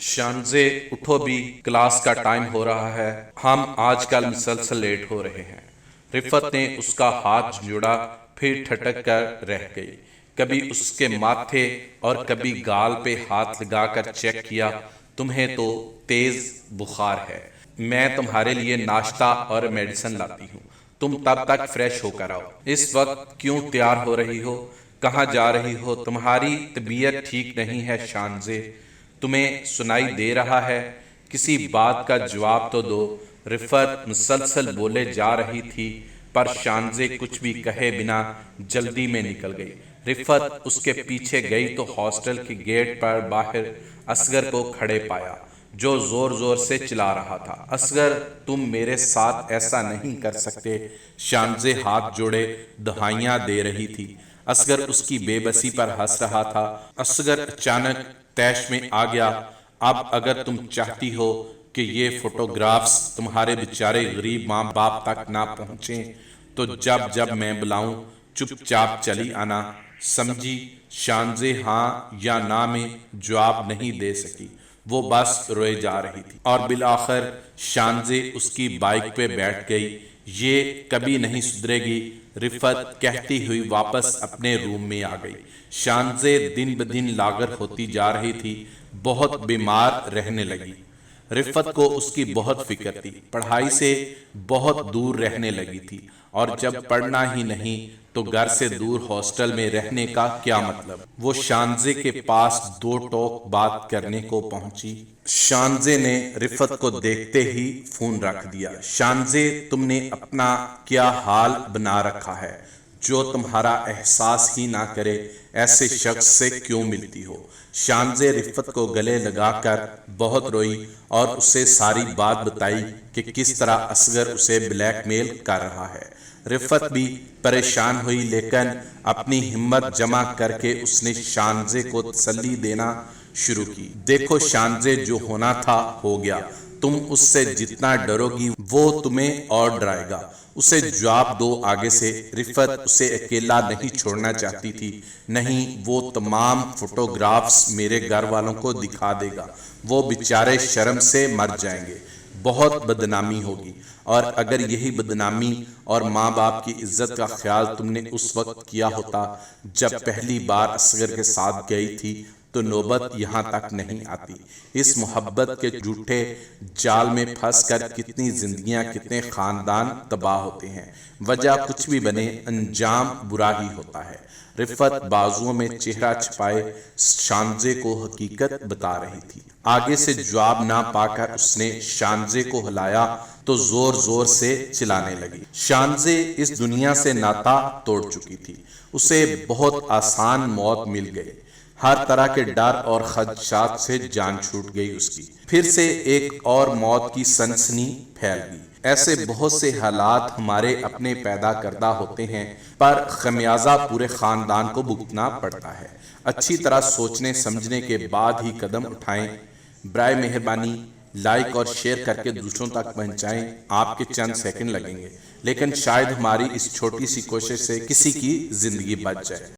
شانزے اٹھو بھی، کلاس کا ٹائم ہو رہا ہے، ہم آج کل مسلسل لیٹ ہو رہے ہیں۔ رفت نے اس کا ہاتھ جوڑا، پھر ٹھٹک کر رہ گئی۔ کبھی اس کے ماتھے اور کبھی گال پہ ہاتھ لگا کر چیک کیا۔ تمہیں تو تیز بخار ہے، میں تمہارے لیے ناشتہ اور میڈیسن لاتی ہوں، تم تب تک فریش ہو کر آؤ۔ اس وقت کیوں تیار ہو رہی ہو؟ کہاں جا رہی ہو؟ تمہاری طبیعت ٹھیک نہیں ہے شانزے، تمہیں سنائی دے رہا ہے؟ کسی بات کا جواب تو دو۔ رفت مسلسل بولے جا رہی تھی، پر شانزے کچھ بھی کہے بنا جلدی میں نکل گئی۔ رفت اس کے پیچھے گئی تو ہاسٹل کے گیٹ پر باہر اصغر کو کھڑے پایا، جو زور زور سے چلا رہا تھا، اصغر تم میرے ساتھ ایسا نہیں کر سکتے۔ شانزے ہاتھ جوڑے دہائیاں دے رہی تھی، اصغر اس کی بے بسی پر ہنس رہا تھا۔ اصغر اچانک طیش میں آ گیا، اب اگر تم چاہتی ہو کہ یہ فوٹوگرافز تمہارے بیچارے غریب ماں باپ تک نہ پہنچیں تو جب جب میں بلاؤں چپ چاپ چلی آنا، سمجھی؟ شانزے ہاں یا نہ میں جواب نہیں دے سکی، وہ بس روئے جا رہی تھی۔ اور بالآخر شانزے اس کی بائک پہ بیٹھ گئی۔ یہ کبھی نہیں سدھرے گی، رفت کہتی ہوئی واپس اپنے روم میں آ گئی۔ شانزے دن بدن لاغر ہوتی جا رہی تھی، بہت بیمار رہنے لگی۔ رفت کو اس کی بہت فکر تھی، پڑھائی سے بہت دور رہنے لگی تھی، اور جب پڑھنا ہی نہیں تو گھر سے دور ہاسٹل میں رہنے کا کیا مطلب؟ وہ شانزے کے پاس دو ٹوک بات کرنے کو پہنچی۔ شانزے نے رفت کو دیکھتے ہی فون رکھ دیا۔ شانزے، تم نے اپنا کیا حال بنا رکھا ہے؟ جو تمہارا احساس ہی نہ کرے ایسے شخص سے کیوں ملتی ہو؟ شانزے رفت کو گلے لگا کر بہت روئی اور اسے ساری بات بتائی کہ کس طرح اصغر اسے بلیک میل کر رہا ہے۔ رفت بھی پریشان ہوئی، لیکن اپنی ہمت جمع کر کے اس نے شانزے کو تسلی دینا شروع کی۔ دیکھو شانزے، جو ہونا تھا ہو گیا، تم اس سے جتنا ڈرو گی وہ تمہیں اور ڈرائے گا۔ اسے جواب دو آگے سے۔ رفت اسے اکیلا نہیں چھوڑنا چاہتی تھی۔ نہیں، وہ تمام فوٹوگرافز میرے گھر والوں کو دکھا دے گا، وہ بیچارے شرم سے مر جائیں گے، بہت بدنامی ہوگی۔ اور اگر یہی بدنامی اور ماں باپ کی عزت کا خیال تم نے اس وقت کیا ہوتا جب پہلی بار اصغر کے ساتھ گئی تھی تو نوبت یہاں تک نہیں آتی۔ اس محبت کے جھوٹے جال میں پھنس کر کتنی زندگیاں، کتنے خاندان تباہ ہوتے ہیں۔ وجہ کچھ بھی بنے، انجام برا ہی ہوتا ہے۔ رفت بازوؤں میں چہرہ چھپائے شانزے کو حقیقت بتا رہی تھی۔ آگے سے جواب نہ پا کر اس نے شانزے کو ہلایا تو زور زور سے چلانے لگی۔ شانزے اس دنیا سے ناتا توڑ چکی تھی، اسے بہت آسان موت مل گئی، ہر طرح کے ڈر اور خدشات سے جان چھوٹ گئی اس کی۔ پھر سے ایک اور موت کی سنسنی پھیل گئی۔ ایسے بہت سے حالات ہمارے اپنے پیدا کردہ ہوتے ہیں، پر خمیازہ پورے خاندان کو بھگتنا پڑتا ہے۔ اچھی طرح سوچنے سمجھنے کے بعد ہی قدم اٹھائیں۔ برائے مہربانی لائک اور شیئر کر کے دوسروں تک پہنچائیں۔ آپ کے چند سیکنڈ لگیں گے، لیکن شاید ہماری اس چھوٹی سی کوشش سے کسی کی زندگی بچ جائے۔